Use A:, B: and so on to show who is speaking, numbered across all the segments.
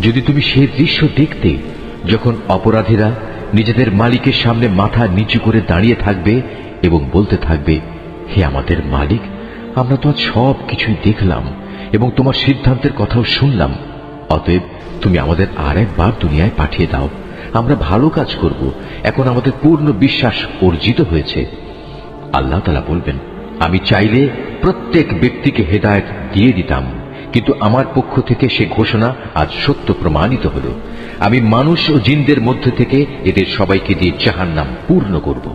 A: যদি তুমি সে দৃশ্য দেখতে, যখন অপরাধীরা নিজেদের মালিকের সামনে মাথা নিচু করে দাঁড়িয়ে থাকবে এবং বলতে থাকবে, হে আমাদের মালিক, আমরা তো আজ সব কিছুই দেখলাম এবং তোমার সিদ্ধান্তের কথাও শুনলাম। অতএব তুমি আমাদের আর একবার দুনিয়ায় পাঠিয়ে দাও, আমরা ভালো কাজ করব। এখন আমাদের পূর্ণ বিশ্বাস অর্জিত হয়েছে। আল্লাহ তাআলা বলবেন, আমি চাইলে প্রত্যেক ব্যক্তিকে হেদায়েত দিয়ে দিতাম, কিন্তু আমার পক্ষ থেকে সে ঘোষণা আজ সত্য প্রমাণিত হল। আমি মানুষ ও জিনদের মধ্যে থেকে এদের সবাইকে দিয়ে জাহান্নাম পূর্ণ করব।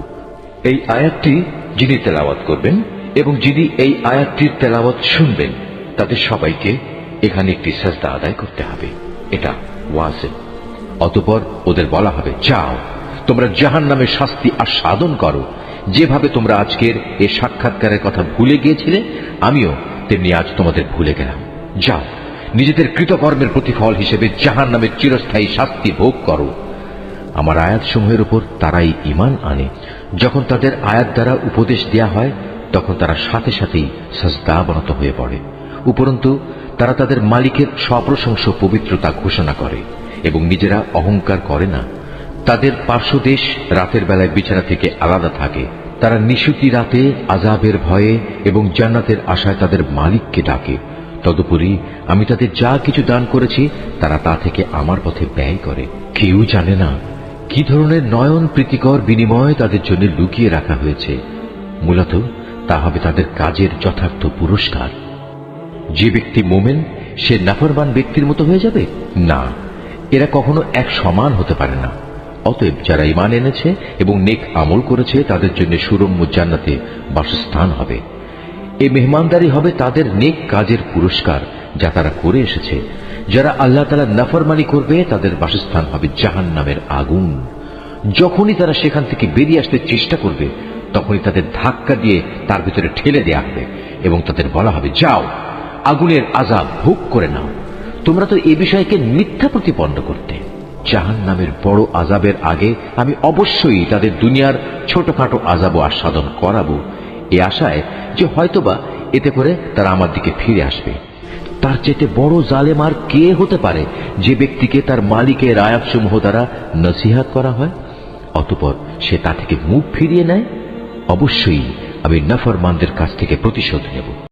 A: এই আয়াতটি যিনি তেলাওয়াত করবেন এবং যিনি এই আয়াতটির তেলাওয়াত শুনবেন, তাদের সবাইকে এখানে একটি সাজদা আদায় করতে হবে। এটা ওয়াজিব। অতঃপর ওদের বলা হবে, যাও তোমরা জাহান্নামের শাস্তি আস্বাদন করো। যেভাবে তোমরা আজকের এ সাক্ষাৎকারের কথা ভুলে গিয়েছিলে, আমিও তেমনি আজ তোমাদের ভুলে গেলাম। যাও নিজেদের কৃতকর্মের প্রতিফল হিসেবে জাহান্নামের চিরস্থায়ী শাস্তি ভোগ করো। আমার আয়াতসমূহের উপর তারাই ঈমান আনে। যখন তাদের আয়াত দ্বারা উপদেশ দেয়া হয়, তখন তারা সাথে সাথেই সাজদাবনত হয়ে পড়ে। উপরন্তু তারা তাদের মালিকের সপ্রশংস পবিত্রতা ঘোষণা করে এবং নিজেরা অহংকার করে না। তাদের পার্শ্বদেশ রাতের বেলায় বিছানা থেকে আলাদা থাকে। তারা নিশুতি রাতে আযাবের ভয়ে এবং জান্নাতের আশায় তাদের মালিককে ডাকে। তদুপরি আমি তাদের যা কিছু দান করেছি, তারা তা থেকে আমার পথে ব্যয় করে। কেউ জানে না কি ধরনের নয়ন প্রীতিকর বিনিময় তাদের জন্য লুকিয়ে রাখা হয়েছে। মূলত তা হবে তাদের কাজের যথার্থ পুরস্কার। যে ব্যক্তি মোমেন, সে নাফরমান ব্যক্তির মতো হয়ে যাবে? না, এরা কখনো এক সমান হতে পারে না। অতএব যারা ঈমান এনেছে এবং নেক আমল করেছে, তাদের জন্য সুরম্য জান্নাতে বাসস্থান হবে। এই মেহমানদারি হবে তাদের নেক কাজের পুরস্কার, যা তারা করে এসেছে। যারা আল্লাহ তাআলার নাফরমানি করবে, তাদের বাসস্থান হবে জাহান্নামের আগুন। যখনই তারা সেখান থেকে বেরিয়ে আসতে চেষ্টা করবে, তখনই তাদের ধাক্কা দিয়ে তার ভিতরে ঠেলে দেয়া হবে এবং তাদের বলা হবে, যাও আগুনের আযাব ভোগ করে নাও। তোমরা তো এ বিষয়কে মিথ্যা প্রতিপন্ন করতে। জাহান্নামের বড় আযাবের আগে আমি অবশ্যই তাদের দুনিয়ার ছোটখাটো আযাব আস্বাদন করাবো, এ আশায় যে হয়তোবা এতে করে তারা আমার দিকে ফিরে আসবে। তার চাইতে বড় জালেম আর কে হতে পারে, যে ব্যক্তিকে তার মালিকের আয়াতসমূহ দ্বারা নসিহত করা হয়, অতঃপর সে তা থেকে মুখ ফিরিয়ে নেয়। অবশ্যই আমি নাফরমানদের কাছ থেকে প্রতিশোধ নেব।